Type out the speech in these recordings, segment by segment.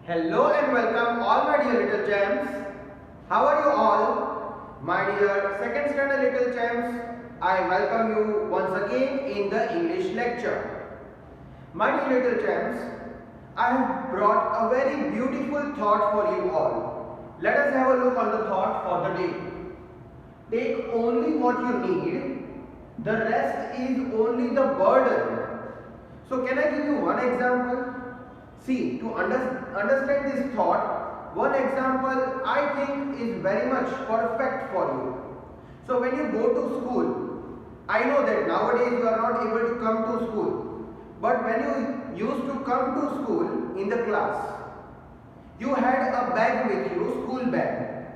Hello and welcome all my dear little gems. How are you all? My dear second standard little gems, I welcome you once again in the English lecture. My dear little gems, I have brought a very beautiful thought for you all. Let us have a look on the thought for the day. Take only what you need, the rest is only the burden. So can I give you one example? See, to understand this thought, one example I think is very much perfect for you. So when you go to school, I know that nowadays you are not able to come to school. But when you used to come to school in the class, you had a bag with you, school bag.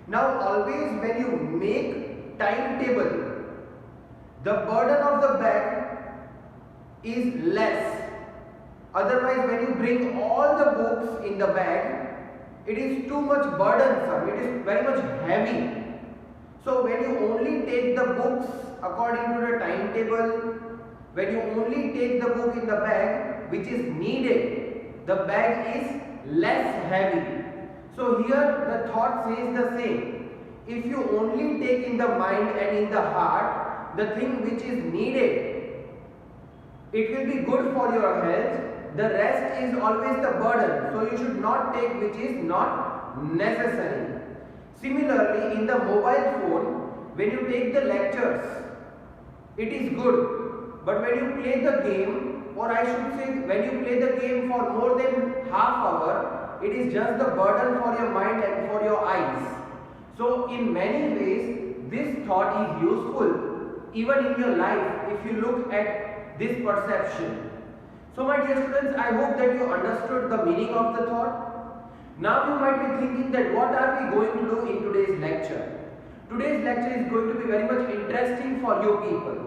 Now always when you make timetable, the burden of the bag is less. Otherwise, when you bring all the books in the bag, it is too much burdensome, it is very much heavy. So when you only take the books according to the timetable, when you only take the book in the bag which is needed, the bag is less heavy. So here the thought says the same. If you only take in the mind and in the heart the thing which is needed, it will be good for your health. The rest is always the burden. So you should not take which is not necessary. Similarly, in the mobile phone, when you take the lectures, it is good. But when you play the game, or I should say when you play the game for more than half hour, it is just the burden for your mind and for your eyes. So in many ways, this thought is useful even in your life if you look at this perception. So my dear students, I hope that you understood the meaning of the thought. Now you might be thinking that what are we going to do in today's lecture? Today's lecture is going to be very much interesting for you people.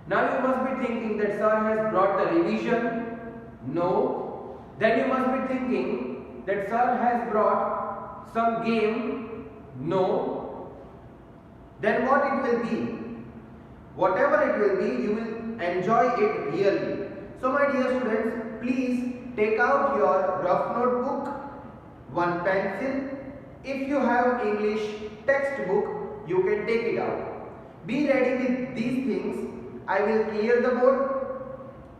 Now you must be thinking that sir has brought the revision. No. Then you must be thinking that sir has brought some game. No. Then what it will be? Whatever it will be, you will enjoy it really. So my dear students, please take out your rough notebook, one pencil. If you have English textbook, you can take it out. Be ready with these things. I will clear the board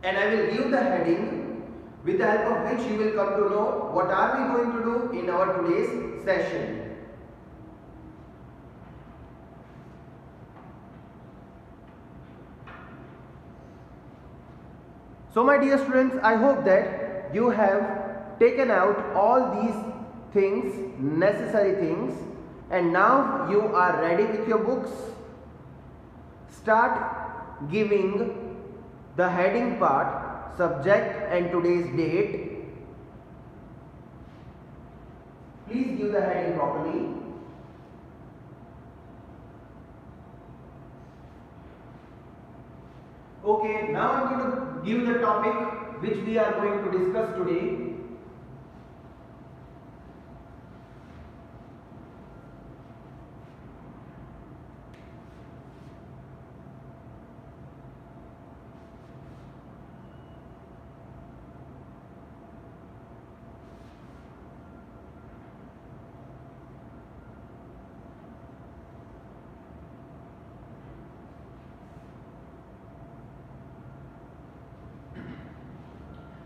and I will give the heading with the help of which you will come to know what are we going to do in our today's session. So my dear students, I hope that you have taken out all these things, necessary things, and now you are ready with your books. Start giving the heading part, subject and today's date. Please give the heading properly. Okay, now I am going to give the topic which we are going to discuss today.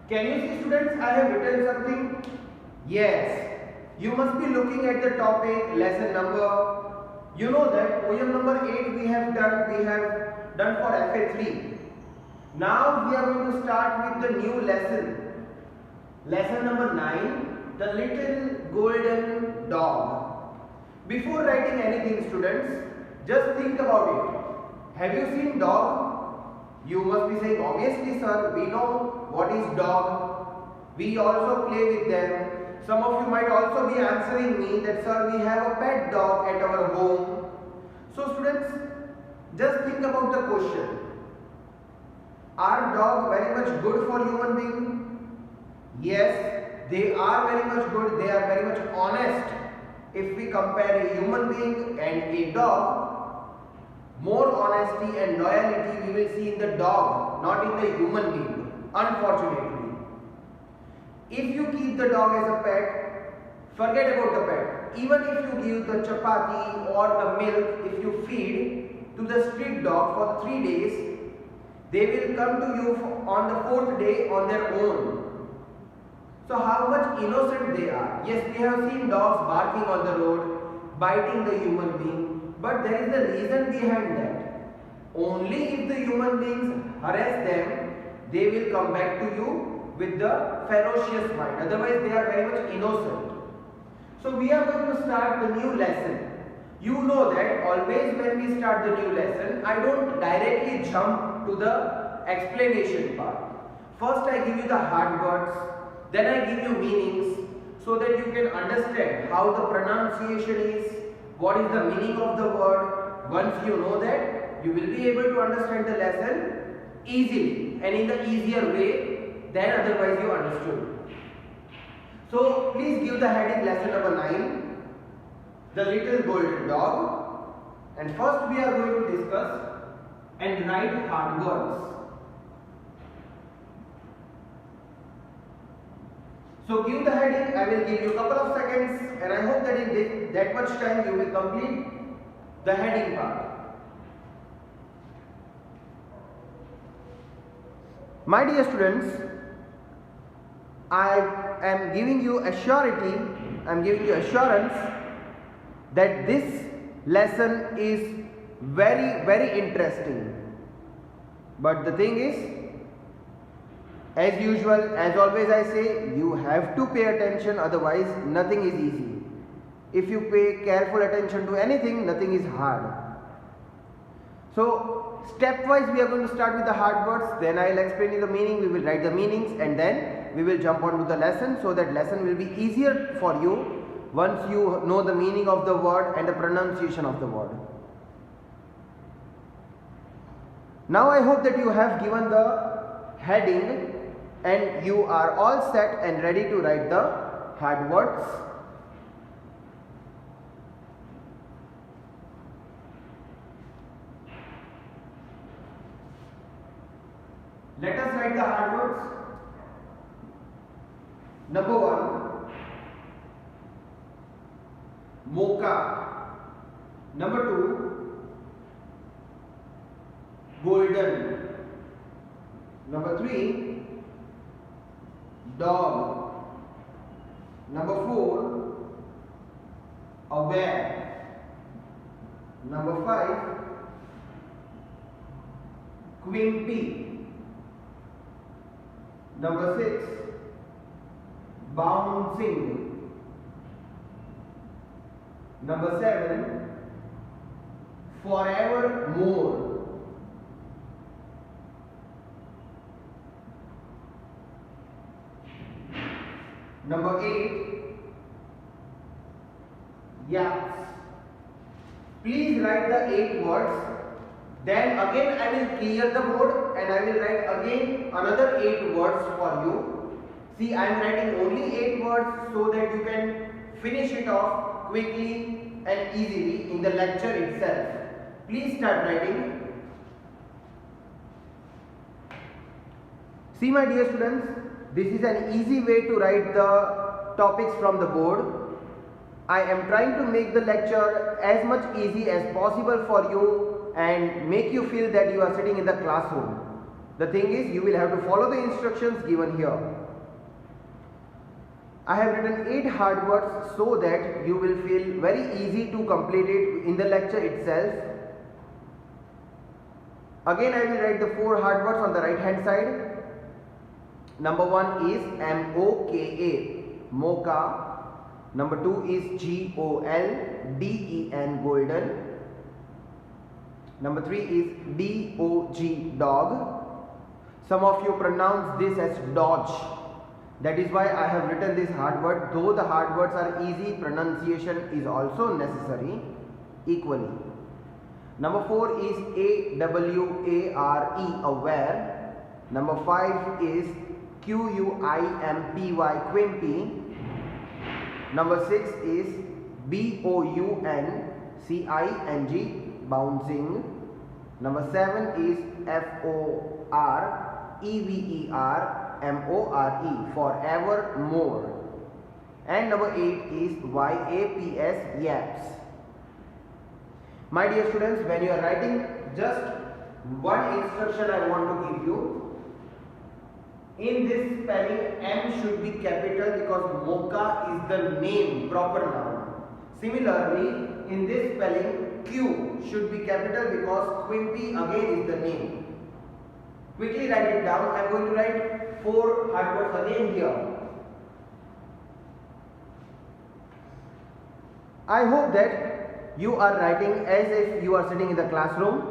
Can you see students, I have written something? Yes. You must be looking at the topic, lesson number. You know that poem number 8 we have done for FA3. Now we are going to start with the new lesson. Lesson number 9, the little golden dog. Before writing anything students, just think about it. Have you seen dog? You must be saying, obviously sir, we know what is dog. We also play with them. Some of you might also be answering me that sir, we have a pet dog at our home. So students, just think about the question. Are dogs very much good for human being? Yes, they are very much good. They are very much honest. If we compare a human being and a dog, more honesty and loyalty we will see in the dog, not in the human being, unfortunately. If you keep the dog as a pet, forget about the pet. Even if you give the chapati or the milk, if you feed to the street dog for 3 days, they will come to you on the 4th day on their own. So how much innocent they are. Yes, we have seen dogs barking on the road, biting the human being, but there is a reason behind that. Only if the human beings harass them, they will come back to you with the ferocious mind. Otherwise, they are very much innocent. So we are going to start the new lesson. You know that always when we start the new lesson, I don't directly jump to the explanation part. First I give you the hard words, then I give you meanings so that you can understand how the pronunciation is, what is the meaning of the word. Once you know that, you will be able to understand the lesson easily and in the easier way than otherwise you understood. So please give the heading lesson number 9, the little golden dog. And first we are going to discuss and write hard words. So give the heading, I will give you a couple of seconds and I hope that in that much time you will complete the heading part. My dear students, I am giving you assurance that this lesson is very interesting. But the thing is, as usual, as always I say, you have to pay attention, otherwise nothing is easy. If you pay careful attention to anything, nothing is hard. So stepwise we are going to start with the hard words, then I will explain you the meaning, we will write the meanings and then we will jump on to the lesson, so that lesson will be easier for you once you know the meaning of the word and the pronunciation of the word. Now I hope that you have given the heading and you are all set and ready to write the hard words. Let us write the hard words. Number 1, mocha. Number 2, golden. Number 3, dog. Number 4, aware. Number 5, quimpy. Number 6, bouncing. Number 7, forevermore. Number 8, yaps. Please write the 8 words. Then again I will clear the board and I will write again another 8 words for you. See, I am writing only 8 words so that you can finish it off quickly and easily in the lecture itself. Please start writing. See my dear students, this is an easy way to write the topics from the board. I am trying to make the lecture as much easy as possible for you and make you feel that you are sitting in the classroom. The thing is, you will have to follow the instructions given here. I have written 8 hard words so that you will feel very easy to complete it in the lecture itself. Again I will write the 4 hard words on the right hand side. Number 1 is M-O-K-A, mocha. Number 2 is G-O-L-D-E-N, golden. Number 3 is D-O-G, dog. Some of you pronounce this as dodge. That is why I have written this hard word. Though the hard words are easy, pronunciation is also necessary equally. Number 4 is A-W-A-R-E, aware. Number 5 is Q-U-I-M-P-Y, quimpy. Number 6 is B-O-U-N-C-I-N-G, bouncing. Number 7 is F-O-R-E-V-E-R, M-O-R-E, forevermore. And number 8 is Y-A-P-S, yaps. My dear students, when you are writing, just one instruction I want to give you. In this spelling, M should be capital because Mocha is the name, proper noun. Similarly, in this spelling, Q should be capital because Quimpy again is the name. Quickly write it down. I am going to write 4 hard words again here. I hope that you are writing as if you are sitting in the classroom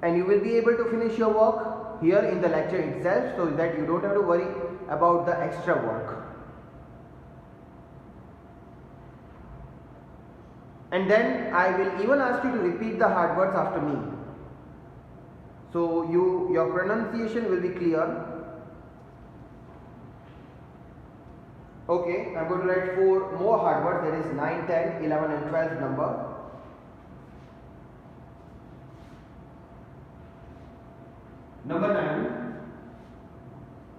and you will be able to finish your work here in the lecture itself, so that you don't have to worry about the extra work. And then I will even ask you to repeat the hard words after me, so your pronunciation will be clear. Okay, I am going to write 4 more hard words, that is 9, 10, 11 and 12 number. Number 9,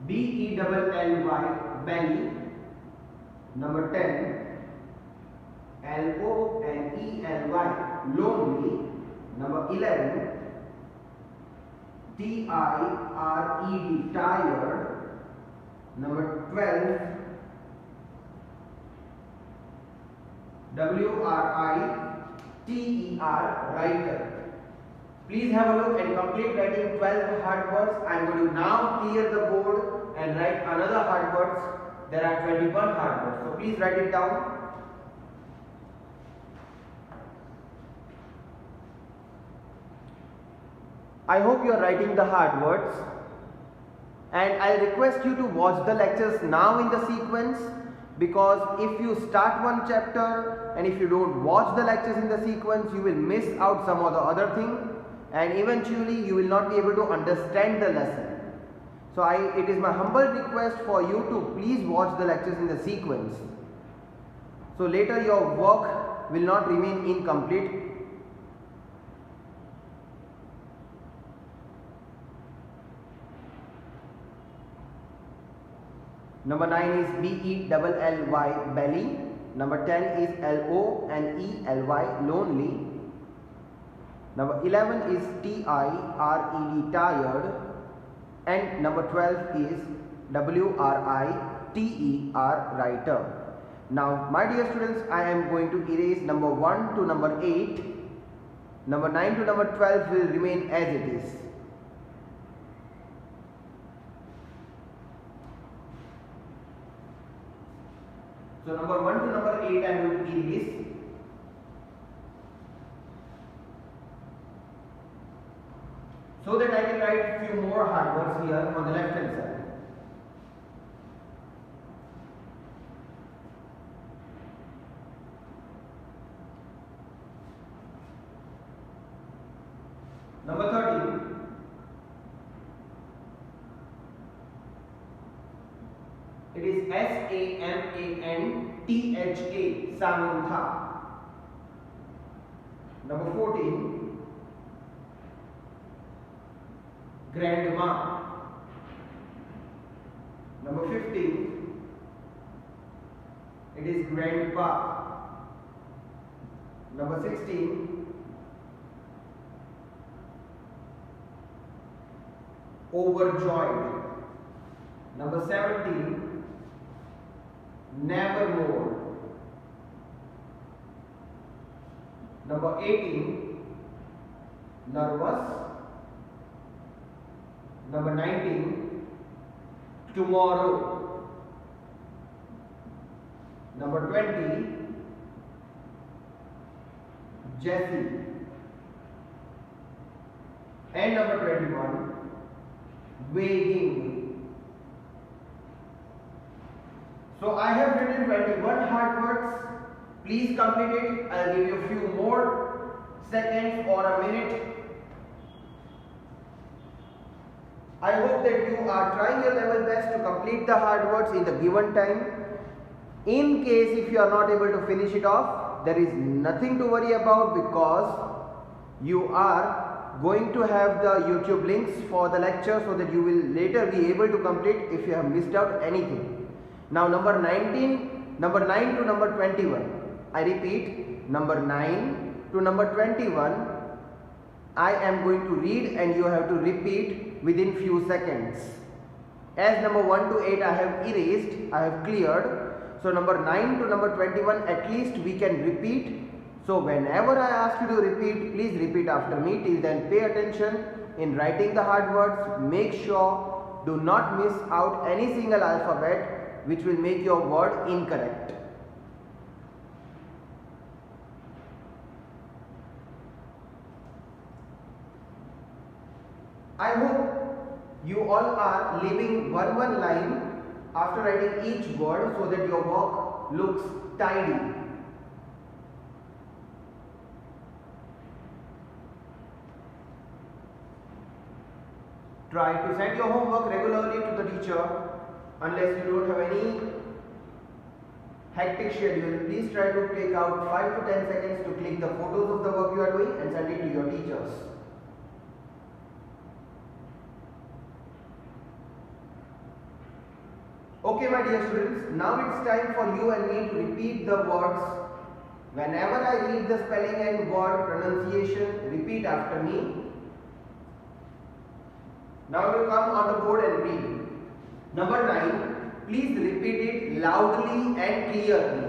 B-E-L-L-Y, belly. Number 10, L-O-N-E-L-Y, lonely. Number 11, T-I-R-E-D, tired. Number 12, W-R-I-T-E-R, writer. Please have a look and complete writing 12 hard words. I am going to now clear the board and write another hard words. There are 21 hard words. So please write it down. I hope you are writing the hard words, and I request you to watch the lectures now in the sequence, because if you start one chapter and if you don't watch the lectures in the sequence, you will miss out some of the other thing, and eventually you will not be able to understand the lesson. So it is my humble request for you to please watch the lectures in the sequence, so later your work will not remain incomplete. Number 9 is B-E-L-L-Y, belly. Number 10 is L-O-N-E-L-Y, lonely. Number 11 is T-I-R-E-D, tired. And number 12 is W-R-I-T-E-R, writer. Now, my dear students, I am going to erase number 1 to number 8. Number 9 to number 12 will remain as it is. So number 1 to number 8 I am going to erase. So that I can write a few more hard words here on the left hand side. Number 13. It is S-A-M-A-N-T-H-A, Samantha. Number 14, grandma. Number 15, it is grandpa. Number 16, overjoyed. Number 17, nevermore. Number 18, nervous. Number 19, tomorrow. Number 20, Jessie. And number 21, wagging. So I have written 21 hard words. Please complete it. I'll give you a few more seconds or a minute. I hope that you are trying your level best to complete the hard words in the given time. In case if you are not able to finish it off, there is nothing to worry about, because you are going to have the YouTube links for the lecture so that you will later be able to complete if you have missed out anything. Now number 9 to number 21. I repeat, number 9 to number 21. I am going to read and you have to repeat within few seconds. As number 1 to 8 I have erased, I have cleared. So number 9 to number 21 at least we can repeat. So whenever I ask you to repeat, please repeat after me. Till then pay attention in writing the hard words. Make sure do not miss out any single alphabet which will make your word incorrect. I hope you all are leaving one line after writing each word so that your work looks tidy. Try to send your homework regularly to the teacher. Unless you don't have any hectic schedule, please try to take out 5 to 10 seconds to click the photos of the work you are doing and send it to your teachers. Okay my dear students, now it's time for you and me to repeat the words. Whenever I read the spelling and word pronunciation, repeat after me. Now you come on the board and read. Number 9, please repeat it loudly and clearly.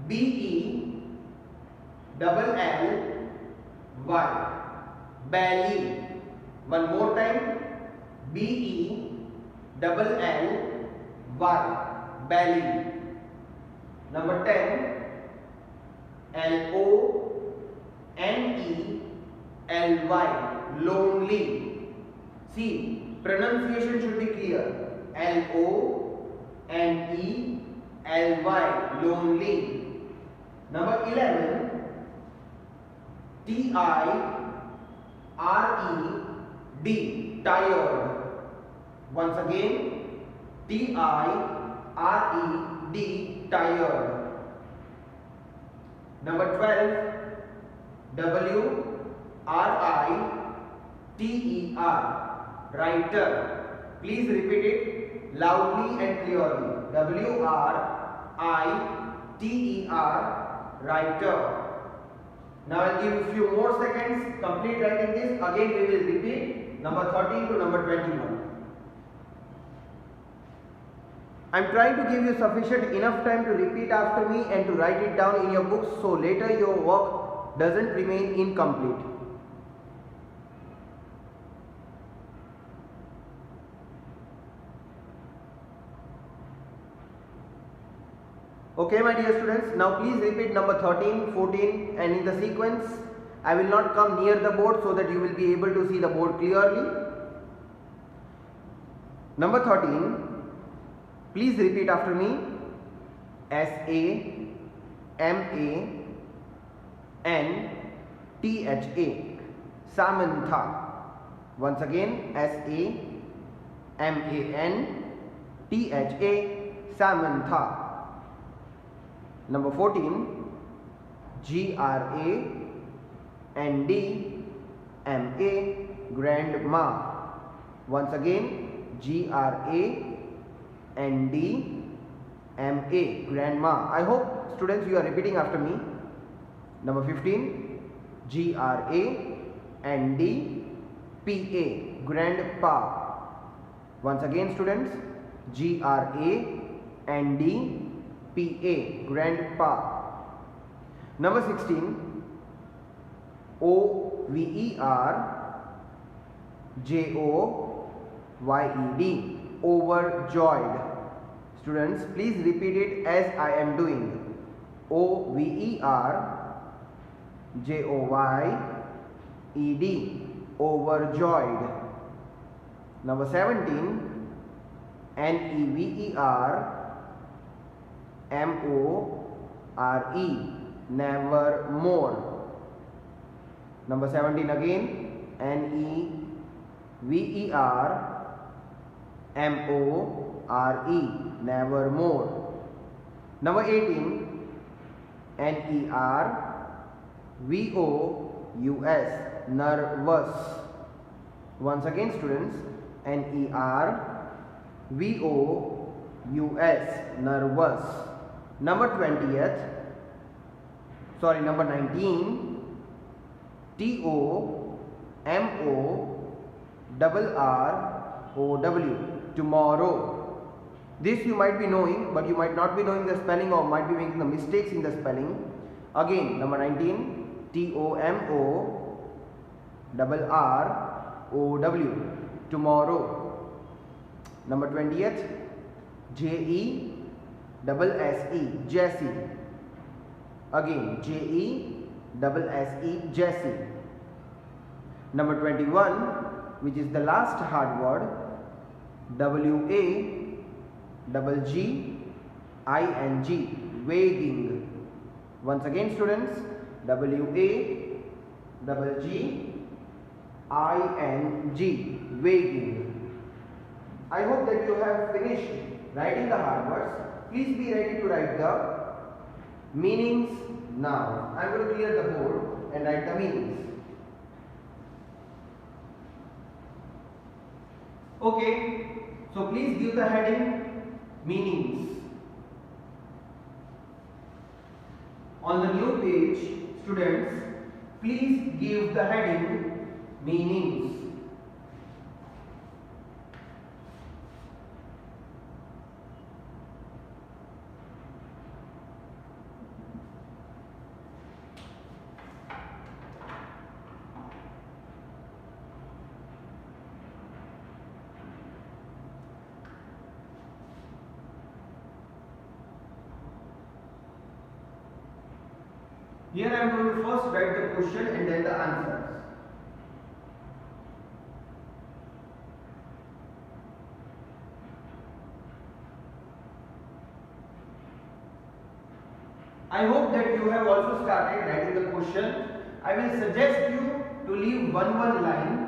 B-E-double-L-Y, belly. One more time. B-E-double-L-Y, belly. Number 10, L-O-N-E-L-Y, lonely. See, pronunciation should be clear. L-O-N-E-L-Y, lonely. Number 11, T-I-R-E-D, tired. Once again, T-I-R-E-D, tired. Number 12, W-R-I-T-E-R, writer. Please repeat it loudly and clearly. W-R-I-T-E-R, writer. Now I'll give you a few more seconds. Complete writing this. Again we will repeat number 13 to number 21. I am trying to give you sufficient enough time to repeat after me and to write it down in your books so later your work doesn't remain incomplete. Okay my dear students, now please repeat number 13, 14 and in the sequence. I will not come near the board so that you will be able to see the board clearly. Number 13, please repeat after me. S-A-M-A-N-T-H-A, Samantha. Once again, S-A-M-A-N-T-H-A, Samantha. Number 14, G-R-A-N-D-M-A, grandma. Once again, G-R-A-N-D-M-A, grandma. I hope students you are repeating after me. Number 15, G-R-A-N-D-P-A, grandpa. Once again students, G-R-A-N-D-P-A, grandpa. Number 16, O-V-E-R-J-O-Y-E-D, overjoyed. Students, please repeat it as I am doing. O-V-E-R-J-O-Y-E-D, overjoyed. Number 17, N-E-V-E-R-M-O-R-E, nevermore. Number 17 again, N-E-V-E-R-M-O-R-E, nevermore. Number 18, N-E-R-V-O nervous. Once again students, nervous, nervous. Number 20th, sorry, number 19, tomorrow, tomorrow. This you might be knowing, but you might not be knowing the spelling or might be making the mistakes in the spelling. Again, number 19, tomorrow, tomorrow. Number 20th, jesse, Jesse. Again, jesse, Jesse. Number 21, which is the last hard word, waging, wagging. Once again students, waging, wagging. I hope that you have finished writing the hard words. Please be ready to write the meanings now. I am going to clear the board and write the meanings. Okay, so please give the heading meanings. On the new page, students, please give the heading meanings. Here I am going to first write the question and then the answers. I hope that you have also started writing the question. I will suggest you to leave one line.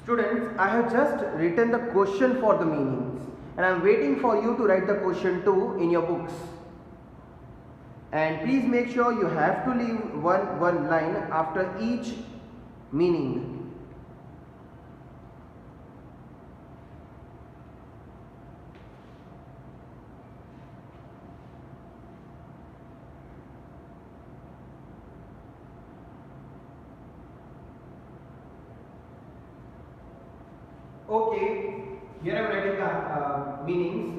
Students, I have just written the question for the meanings and I am waiting for you to write the question too in your books. And please make sure you have to leave one line after each meaning. Okay, here I am writing the meanings.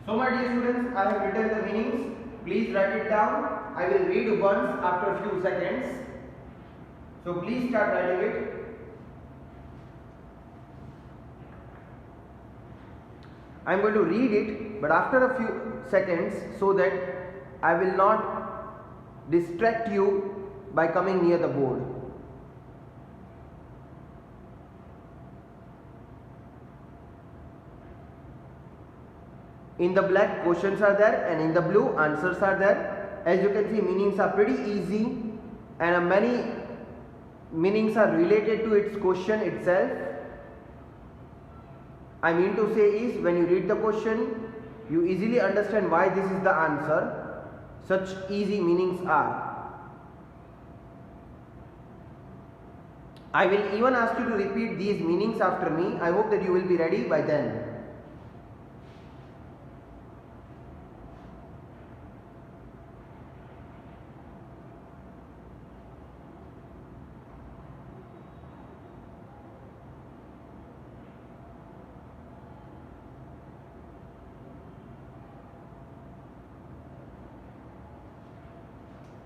So my dear students, I have written the meanings. Please write it down. I will read once after a few seconds. So please start writing it. I am going to read it, but after a few seconds so that I will not distract you by coming near the board. In the black, questions are there, and in the blue, answers are there. As you can see, meanings are pretty easy, and many meanings are related to its question itself. I mean to say is, when you read the question, you easily understand why this is the answer. Such easy meanings are. I will even ask you to repeat these meanings after me. I hope that you will be ready by then.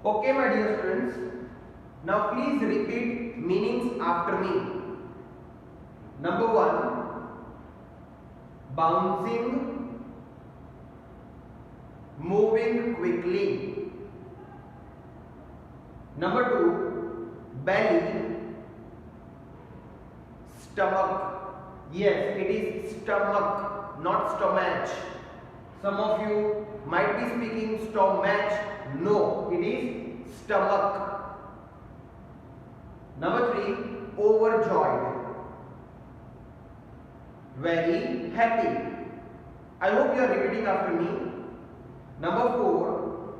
Okay, my dear students. Now please repeat meanings after me. Number 1, bouncing, moving quickly. Number 2, belly, stomach. Yes, it is stomach, not stomach. Some of you might be speaking stomach. No, it is stomach. Number 3, overjoyed, very happy. I hope you are repeating after me. Number 4,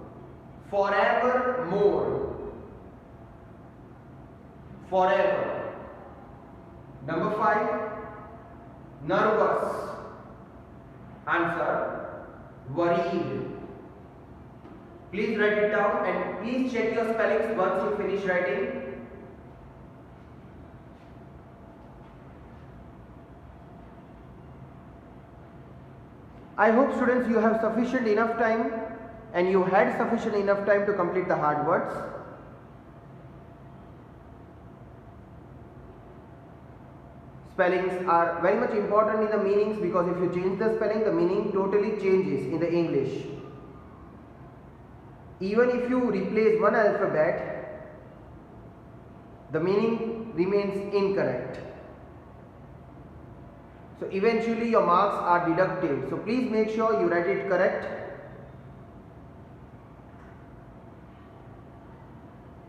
forevermore, forever. Number 5, nervous. Answer, worried. Please write it down and please check your spellings once you finish writing. I hope students you have sufficient enough time and you had sufficient enough time to complete the hard words. Spellings are very much important in the meanings, because if you change the spelling, the meaning totally changes in the English. Even if you replace one alphabet, the meaning remains incorrect. So eventually your marks are deducted. So please make sure you write it correct.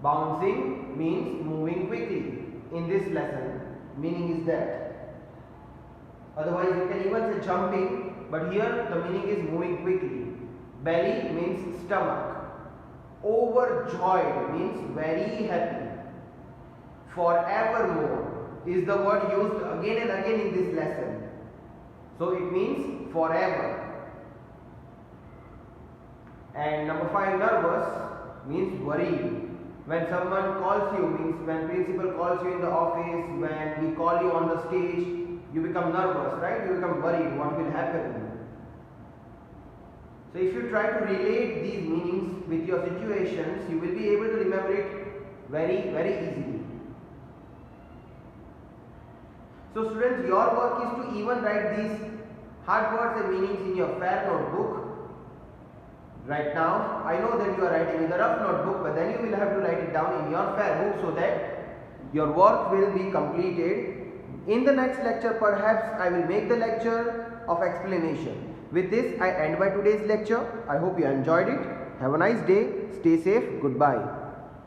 Bouncing means moving quickly. In this lesson, meaning is that. Otherwise you can even say jumping, but here the meaning is moving quickly. Belly means stomach. Overjoyed means very happy. Forevermore is the word used again and again in this lesson. So it means forever. And number 5, nervous means worried. When someone calls you, means when principal calls you in the office, when we call you on the stage, you become nervous, right? You become worried what will happen. So if you try to relate these meanings with your situations, you will be able to remember it very, very easily. So students, your work is to even write these hard words and meanings in your fair notebook. Right now, I know that you are writing in the rough notebook, but then you will have to write it down in your fair book so that your work will be completed. In the next lecture, perhaps I will make the lecture of explanation. With this, I end my today's lecture. I hope you enjoyed it. Have a nice day. Stay safe. Goodbye.